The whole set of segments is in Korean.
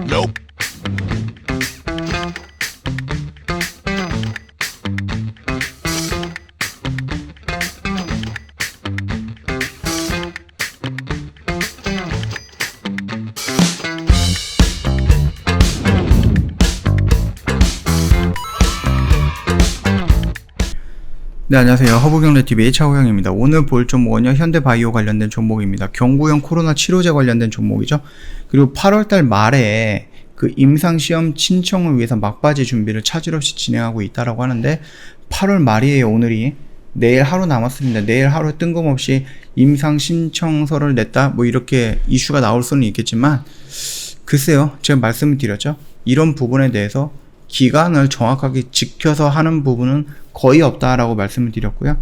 Nope. 네, 안녕하세요. 허브경제TV의 차호영입니다. 오늘 볼 종목은요, 현대바이오 관련된 종목입니다. 경구용 코로나 치료제 관련된 종목이죠. 그리고 8월달 말에 그 임상시험 신청을 위해서 막바지 준비를 차질 없이 진행하고 있다라고 하는데, 8월 말이에요, 오늘이. 내일 하루 남았습니다. 내일 하루 뜬금없이 임상 신청서를 냈다, 뭐 이렇게 이슈가 나올 수는 있겠지만, 글쎄요, 제가 말씀을 드렸죠. 이런 부분에 대해서 기간을 정확하게 지켜서 하는 부분은 거의 없다라고 말씀을 드렸고요.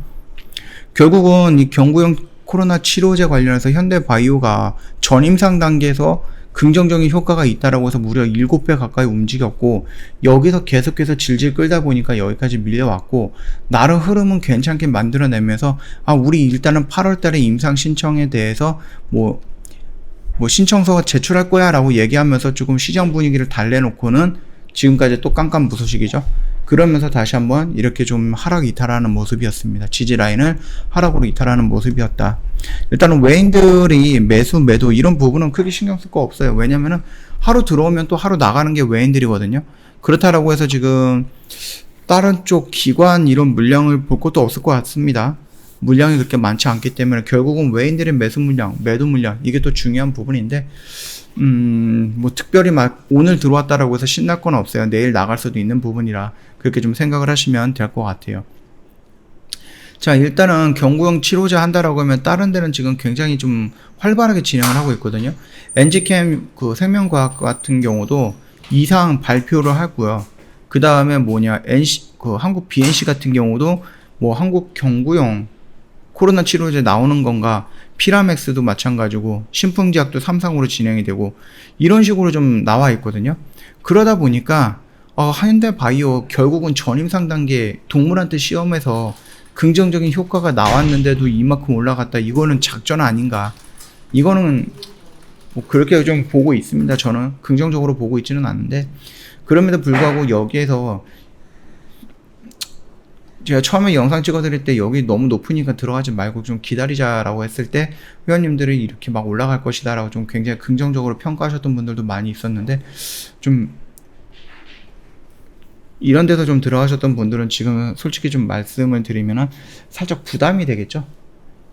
결국은 이 경구용 코로나 치료제 관련해서 현대바이오가 전임상 단계에서 긍정적인 효과가 있다라고 해서 무려 7배 가까이 움직였고, 여기서 계속해서 질질 끌다 보니까 여기까지 밀려왔고, 나름 흐름은 괜찮게 만들어내면서 우리 일단은 8월 달에 임상 신청에 대해서 뭐 신청서가 제출할 거야 라고 얘기하면서 조금 시장 분위기를 달래놓고는 지금까지 또 깜깜무소식이죠. 그러면서 다시 한번 이렇게 좀 하락 이탈하는 모습이었습니다. 지지 라인을 하락으로 이탈하는 모습이었다. 일단은 외인들이 매수 매도 이런 부분은 크게 신경 쓸 거 없어요. 왜냐면은 하루 들어오면 또 하루 나가는 게 외인들이거든요. 그렇다라고 해서 지금 다른 쪽 기관 이런 물량을 볼 것도 없을 것 같습니다. 물량이 그렇게 많지 않기 때문에 결국은 외인들의 매수 물량, 매도 물량, 이게 또 중요한 부분인데, 뭐 특별히 막 오늘 들어왔다라고 해서 신날 건 없어요. 내일 나갈 수도 있는 부분이라 그렇게 좀 생각을 하시면 될 것 같아요. 자, 일단은 경구용 치료제 한다라고 하면 다른 데는 지금 굉장히 좀 활발하게 진행을 하고 있거든요. 엔지캠 그 생명과학 같은 경우도 이상 발표를 하고요. 그 다음에 한국 BNC 같은 경우도 뭐 한국 경구용 코로나 치료제 나오는 건가, 피라맥스도 마찬가지고 신풍제약도 3상으로 진행이 되고 이런 식으로 좀 나와 있거든요. 그러다 보니까 현대바이오 결국은 전임상 단계 동물한테 시험해서 긍정적인 효과가 나왔는데도 이만큼 올라갔다. 이거는 작전 아닌가. 이거는 뭐 그렇게 좀 보고 있습니다. 저는 긍정적으로 보고 있지는 않는데, 그럼에도 불구하고 여기에서 제가 처음에 영상 찍어드릴 때 여기 너무 높으니까 들어가지 말고 좀 기다리자라고 했을 때 회원님들이 이렇게 막 올라갈 것이다 라고 좀 굉장히 긍정적으로 평가하셨던 분들도 많이 있었는데, 좀 이런 데서 좀 들어가셨던 분들은 지금 솔직히 좀 말씀을 드리면은 살짝 부담이 되겠죠.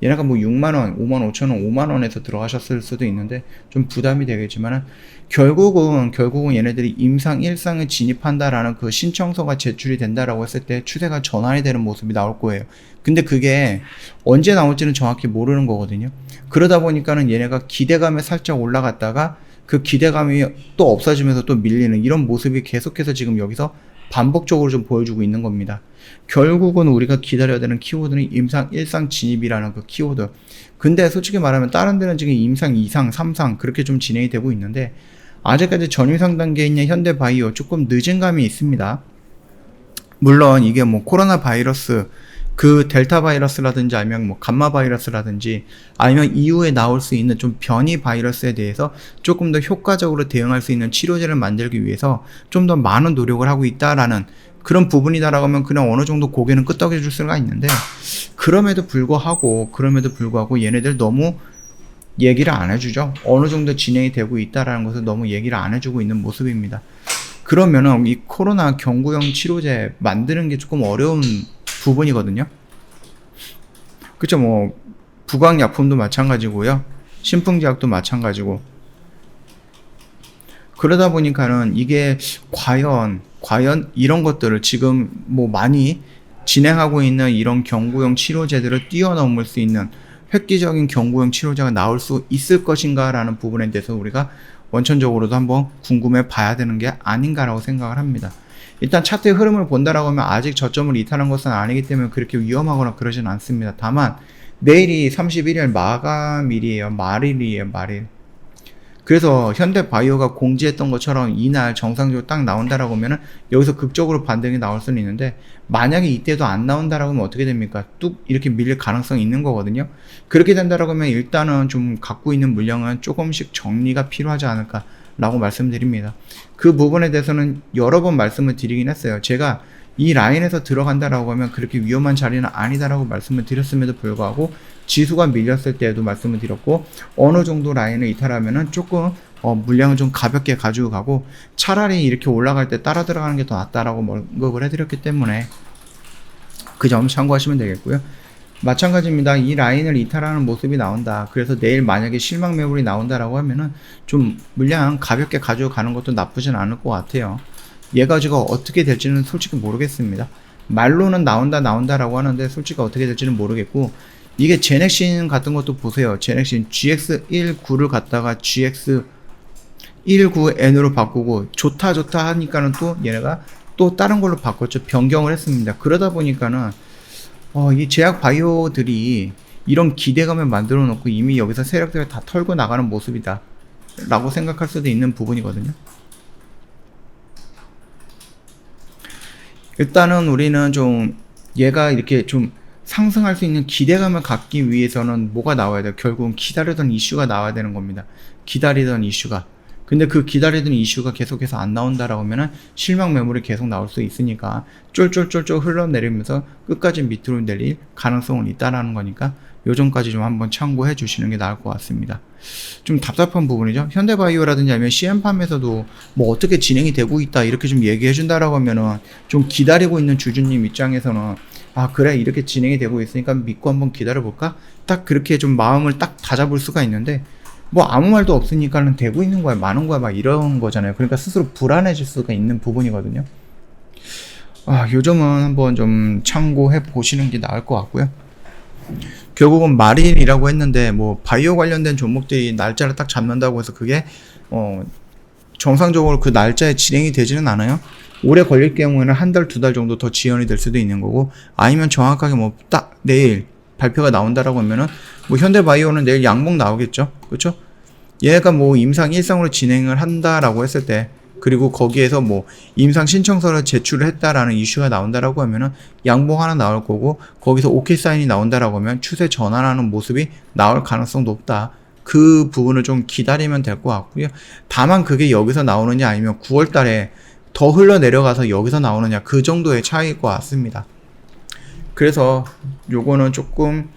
얘네가 뭐 6만원, 5만 5천원, 5만원에서 들어가셨을 수도 있는데 좀 부담이 되겠지만은 결국은 얘네들이 임상 1상에 진입한다라는 그 신청서가 제출이 된다라고 했을 때 추세가 전환이 되는 모습이 나올 거예요. 근데 그게 언제 나올지는 정확히 모르는 거거든요. 그러다 보니까는 얘네가 기대감에 살짝 올라갔다가 그 기대감이 또 없어지면서 또 밀리는 이런 모습이 계속해서 지금 여기서 반복적으로 좀 보여주고 있는 겁니다. 결국은 우리가 기다려야 되는 키워드는 임상 1상 진입이라는 그 키워드. 근데 솔직히 말하면 다른 데는 지금 임상 2상, 3상 그렇게 좀 진행이 되고 있는데, 아직까지 전임상 단계에 있는 현대바이오 조금 늦은 감이 있습니다. 물론 이게 뭐 코로나 바이러스, 그 델타 바이러스라든지 아니면 뭐 감마 바이러스라든지 아니면 이후에 나올 수 있는 좀 변이 바이러스에 대해서 조금 더 효과적으로 대응할 수 있는 치료제를 만들기 위해서 좀 더 많은 노력을 하고 있다라는 그런 부분이다라고 하면 그냥 어느 정도 고개는 끄덕여 줄 수가 있는데, 그럼에도 불구하고 얘네들 너무 얘기를 안 해주죠. 어느 정도 진행이 되고 있다라는 것을 너무 얘기를 안 해주고 있는 모습입니다. 그러면은 이 코로나 경구용 치료제 만드는 게 조금 어려운 부분이거든요. 그쵸, 뭐 부광약품도 마찬가지고요, 신풍제약도 마찬가지고. 그러다 보니까는 이게 과연 이런 것들을 지금 뭐 많이 진행하고 있는 이런 경구용 치료제들을 뛰어넘을 수 있는 획기적인 경구용 치료제가 나올 수 있을 것인가 라는 부분에 대해서 우리가 원천적으로도 한번 궁금해 봐야 되는 게 아닌가라고 생각을 합니다. 일단 차트의 흐름을 본다라고 하면 아직 저점을 이탈한 것은 아니기 때문에 그렇게 위험하거나 그러진 않습니다. 다만 내일이 31일 마감일이에요. 말일이에요. 말일. 그래서 현대바이오가 공지했던 것처럼 이날 정상적으로 딱 나온다라고 하면은 여기서 극적으로 반등이 나올 수는 있는데, 만약에 이때도 안 나온다라고 하면 어떻게 됩니까? 뚝 이렇게 밀릴 가능성이 있는 거거든요. 그렇게 된다라고 하면 일단은 좀 갖고 있는 물량은 조금씩 정리가 필요하지 않을까라고 말씀드립니다. 그 부분에 대해서는 여러 번 말씀을 드리긴 했어요. 제가 이 라인에서 들어간다라고 하면 그렇게 위험한 자리는 아니다라고 말씀을 드렸음에도 불구하고 지수가 밀렸을 때에도 말씀을 드렸고, 어느 정도 라인을 이탈하면은 조금 물량을 좀 가볍게 가지고 가고, 차라리 이렇게 올라갈 때 따라 들어가는 게 더 낫다라고 언급을 해드렸기 때문에 그 점 참고하시면 되겠고요. 마찬가지입니다. 이 라인을 이탈하는 모습이 나온다. 그래서 내일 만약에 실망 매물이 나온다라고 하면은 좀 물량 가볍게 가지고 가는 것도 나쁘진 않을 것 같아요. 얘가 지금 어떻게 될지는 솔직히 모르겠습니다. 말로는 나온다라고 하는데 솔직히 어떻게 될지는 모르겠고, 이게 제넥신 같은 것도 보세요. 제넥신 GX19를 갖다가 GX19N으로 바꾸고 좋다 하니까는 또 얘네가 또 다른 걸로 바꿨죠. 변경을 했습니다. 그러다 보니까는 이 제약 바이오들이 이런 기대감을 만들어 놓고 이미 여기서 세력들을 다 털고 나가는 모습이다 라고 생각할 수도 있는 부분이거든요. 일단은 우리는 좀 얘가 이렇게 좀 상승할 수 있는 기대감을 갖기 위해서는 뭐가 나와야 돼요? 결국은 기다리던 이슈가 나와야 되는 겁니다. 기다리던 이슈가. 근데 그 기다리던 이슈가 계속해서 안 나온다라고 하면은 실망 매물이 계속 나올 수 있으니까 쫄쫄쫄쫄 흘러내리면서 끝까지 밑으로 내릴 가능성은 있다라는 거니까 요점까지 좀 한번 참고해 주시는 게 나을 것 같습니다. 좀 답답한 부분이죠. 현대바이오라든지 아니면 CM팜에서도 뭐 어떻게 진행이 되고 있다 이렇게 좀 얘기해 준다라고 하면은 좀 기다리고 있는 주주님 입장에서는 아 그래 이렇게 진행이 되고 있으니까 믿고 한번 기다려 볼까? 딱 그렇게 좀 마음을 딱 다잡을 수가 있는데, 뭐 아무 말도 없으니까는 되고 있는 거야 많은 거야 막 이런 거잖아요. 그러니까 스스로 불안해질 수가 있는 부분이거든요. 요 점은 한번 좀 참고해 보시는 게 나을 것 같고요. 결국은 마린이라고 했는데 뭐 바이오 관련된 종목들이 날짜를 딱 잡는다고 해서 그게 정상적으로 그 날짜에 진행이 되지는 않아요. 오래 걸릴 경우에는 한 달, 두 달 정도 더 지연이 될 수도 있는 거고, 아니면 정확하게 뭐 딱 내일 발표가 나온다라고 하면은 뭐 현대바이오는 내일 양봉 나오겠죠. 그렇죠? 얘가 뭐 임상 1상으로 진행을 한다라고 했을 때, 그리고 거기에서 뭐 임상 신청서를 제출을 했다라는 이슈가 나온다라고 하면은 양봉 하나 나올 거고, 거기서 오케이 사인이 나온다라고 하면 추세 전환하는 모습이 나올 가능성 높다. 그 부분을 좀 기다리면 될 것 같고요. 다만 그게 여기서 나오느냐 아니면 9월 달에 더 흘러 내려가서 여기서 나오느냐 그 정도의 차이일 것 같습니다. 그래서 요거는 조금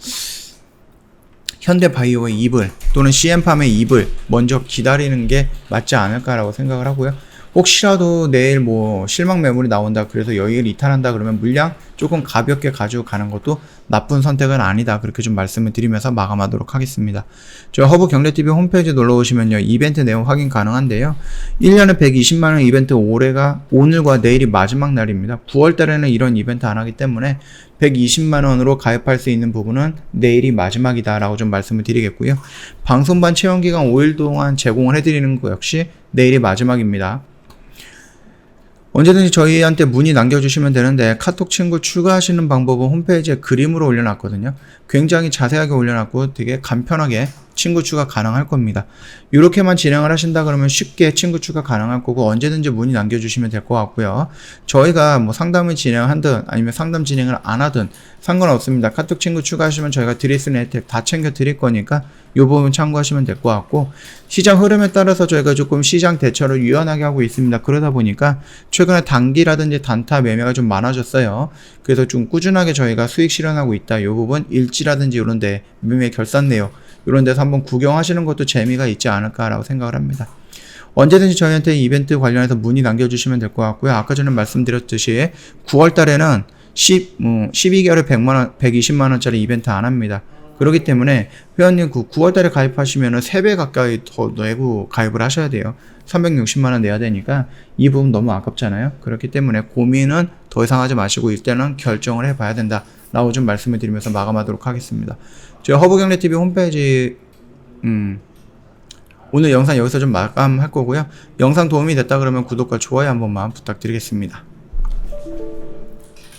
현대바이오의 입을 또는 CM팜의 입을 먼저 기다리는 게 맞지 않을까라고 생각을 하고요. 혹시라도 내일 뭐 실망 매물이 나온다 그래서 여기를 이탈한다 그러면 물량 조금 가볍게 가지고 가는 것도 나쁜 선택은 아니다, 그렇게 좀 말씀을 드리면서 마감하도록 하겠습니다. 저 허브경제TV 홈페이지 놀러 오시면요 이벤트 내용 확인 가능한데요, 1년에 120만원 이벤트 올해가 오늘과 내일이 마지막 날입니다. 9월달에는 이런 이벤트 안 하기 때문에 120만원으로 가입할 수 있는 부분은 내일이 마지막이다 라고 좀 말씀을 드리겠고요. 방송반 체험기간 5일 동안 제공을 해드리는 거 역시 내일이 마지막입니다. 언제든지 저희한테 문의 남겨주시면 되는데, 카톡 친구 추가하시는 방법은 홈페이지에 그림으로 올려놨거든요. 굉장히 자세하게 올려놨고 되게 간편하게 친구 추가 가능할 겁니다. 이렇게만 진행을 하신다 그러면 쉽게 친구 추가 가능할 거고, 언제든지 문의 남겨주시면 될 것 같고요. 저희가 뭐 상담을 진행하든 아니면 상담 진행을 안 하든 상관없습니다. 카톡 친구 추가하시면 저희가 드릴 수 있는 혜택 다 챙겨 드릴 거니까 이 부분 참고하시면 될 것 같고, 시장 흐름에 따라서 저희가 조금 시장 대처를 유연하게 하고 있습니다. 그러다 보니까 최근에 단기라든지 단타 매매가 좀 많아졌어요. 그래서 좀 꾸준하게 저희가 수익 실현하고 있다. 이 부분 일지라든지 이런 데 매매 결산 내역 이런 데서 한번 구경하시는 것도 재미가 있지 않을까라고 생각을 합니다. 언제든지 저희한테 이벤트 관련해서 문의 남겨주시면 될 것 같고요. 아까 전에 말씀드렸듯이 9월 달에는 12개월에 120만원짜리 이벤트 안 합니다. 그렇기 때문에 회원님 9월 달에 가입하시면은 3배 가까이 더 내고 가입을 하셔야 돼요. 360만원 내야 되니까 이 부분 너무 아깝잖아요. 그렇기 때문에 고민은 더 이상 하지 마시고 일단은 결정을 해봐야 된다 라고 좀 말씀을 드리면서 마감하도록 하겠습니다. 저희 허브경제TV 홈페이지 오늘 영상 여기서 좀 마감할 거고요. 영상 도움이 됐다 그러면 구독과 좋아요 한 번만 부탁드리겠습니다.